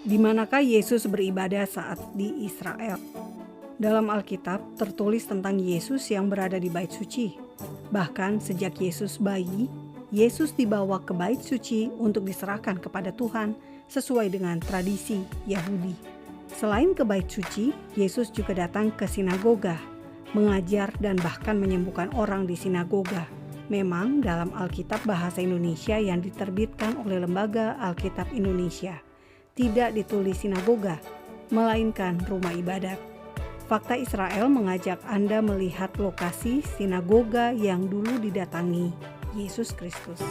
Di manakah Yesus beribadah saat di Israel? Dalam Alkitab tertulis tentang Yesus yang berada di bait suci. Bahkan sejak Yesus bayi, Yesus dibawa ke bait suci untuk diserahkan kepada Tuhan sesuai dengan tradisi Yahudi. Selain ke bait suci, Yesus juga datang ke sinagoga, mengajar dan bahkan menyembuhkan orang di sinagoga. Memang dalam Alkitab bahasa Indonesia yang diterbitkan oleh Lembaga Alkitab Indonesia, tidak ditulis sinagoga, melainkan rumah ibadat. Fakta Israel mengajak Anda melihat lokasi sinagoga yang dulu didatangi Yesus Kristus.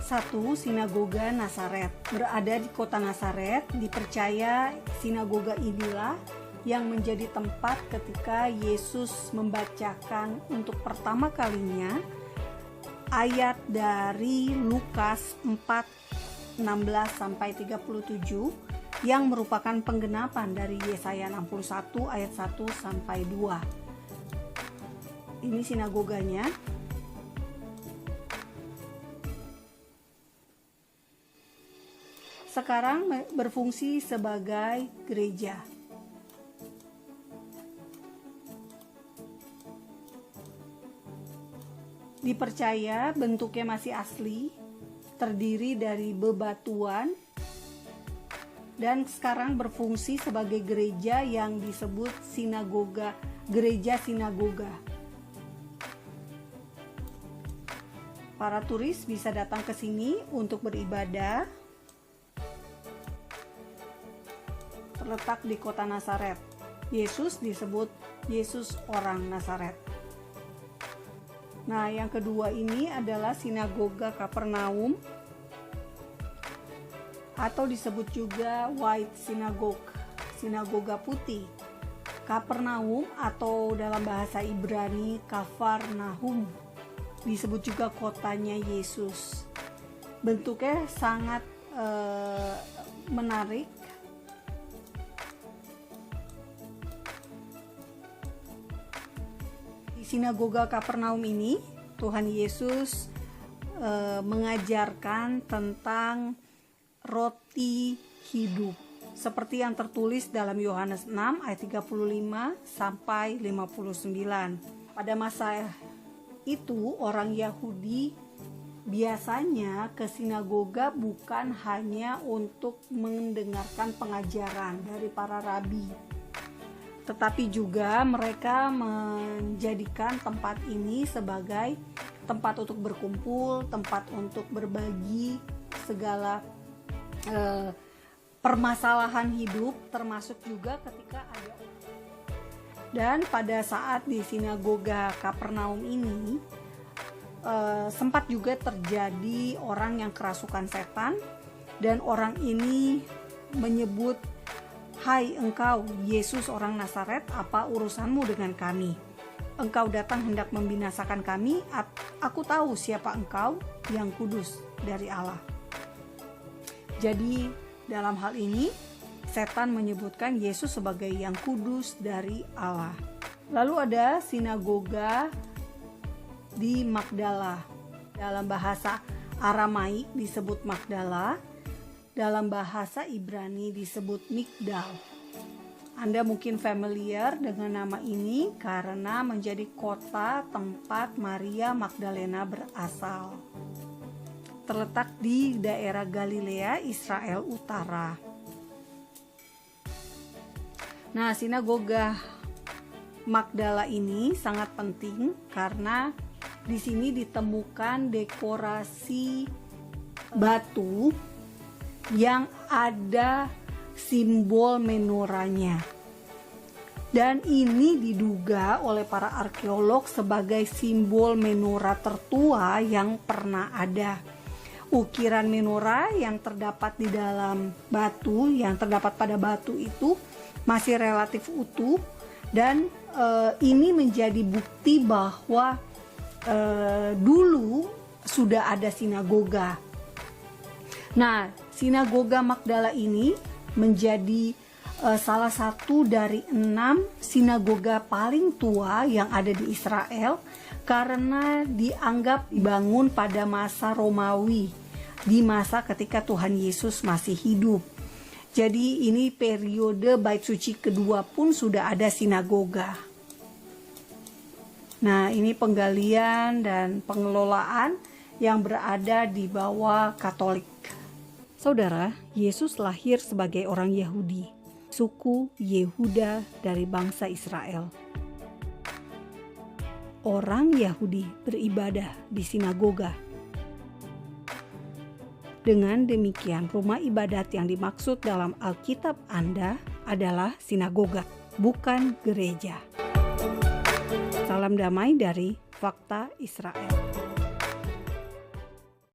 1. Sinagoga Nazaret. Berada di kota Nazaret, dipercaya sinagoga inilah yang menjadi tempat ketika Yesus membacakan untuk pertama kalinya ayat dari Lukas 4:16-37 yang merupakan penggenapan dari Yesaya 61 ayat 1-2. Ini sinagoganya. Sekarang berfungsi sebagai gereja. Dipercaya bentuknya masih asli, terdiri dari bebatuan, dan sekarang berfungsi sebagai gereja yang disebut sinagoga, gereja sinagoga. Para turis bisa datang ke sini untuk beribadah. Terletak di kota Nazaret. Yesus disebut Yesus orang Nazaret. Nah, yang kedua ini adalah sinagoga Kapernaum atau disebut juga White Synagogue, sinagoga putih. Kapernaum atau dalam bahasa Ibrani Kafar Nahum, disebut juga kotanya Yesus. Bentuknya sangat menarik. Di sinagoga Kapernaum ini Tuhan Yesus mengajarkan tentang roti hidup seperti yang tertulis dalam Yohanes 6 ayat 35-59. Pada masa itu orang Yahudi biasanya ke sinagoga bukan hanya untuk mendengarkan pengajaran dari para rabi, tetapi juga mereka menjadikan tempat ini sebagai tempat untuk berkumpul, tempat untuk berbagi segala permasalahan hidup, termasuk juga ketika ada. Dan pada saat di sinagoga Kapernaum ini sempat juga terjadi orang yang kerasukan setan, dan orang ini menyebut, "Hai engkau Yesus orang Nazaret, apa urusanmu dengan kami? Engkau datang hendak membinasakan kami. Aku tahu siapa engkau, yang kudus dari Allah." Jadi dalam hal ini setan menyebutkan Yesus sebagai yang kudus dari Allah. Lalu ada sinagoga di Magdala. Dalam bahasa Aramaik disebut Magdala, dalam bahasa Ibrani disebut Migdal. Anda mungkin familiar dengan nama ini karena menjadi kota tempat Maria Magdalena berasal. Terletak di daerah Galilea, Israel Utara. Nah, sinagoga Magdala ini sangat penting karena di sini ditemukan dekorasi batu yang ada simbol menoranya. Dan ini diduga oleh para arkeolog sebagai simbol menorah tertua yang pernah ada. Ukiran menorah yang terdapat di dalam batu, yang terdapat pada batu itu masih relatif utuh, dan ini menjadi bukti bahwa dulu sudah ada sinagoga. Nah, sinagoga Magdala ini menjadi salah satu dari 6 sinagoga paling tua yang ada di Israel karena dianggap dibangun pada masa Romawi di masa ketika Tuhan Yesus masih hidup. Jadi ini periode bait suci kedua pun sudah ada sinagoga. Nah, ini penggalian dan pengelolaan yang berada di bawah Katolik. Saudara, Yesus lahir sebagai orang Yahudi, suku Yehuda dari bangsa Israel. Orang Yahudi beribadah di sinagoga. Dengan demikian, rumah ibadat yang dimaksud dalam Alkitab Anda adalah sinagoga, bukan gereja. Salam damai dari Fakta Israel.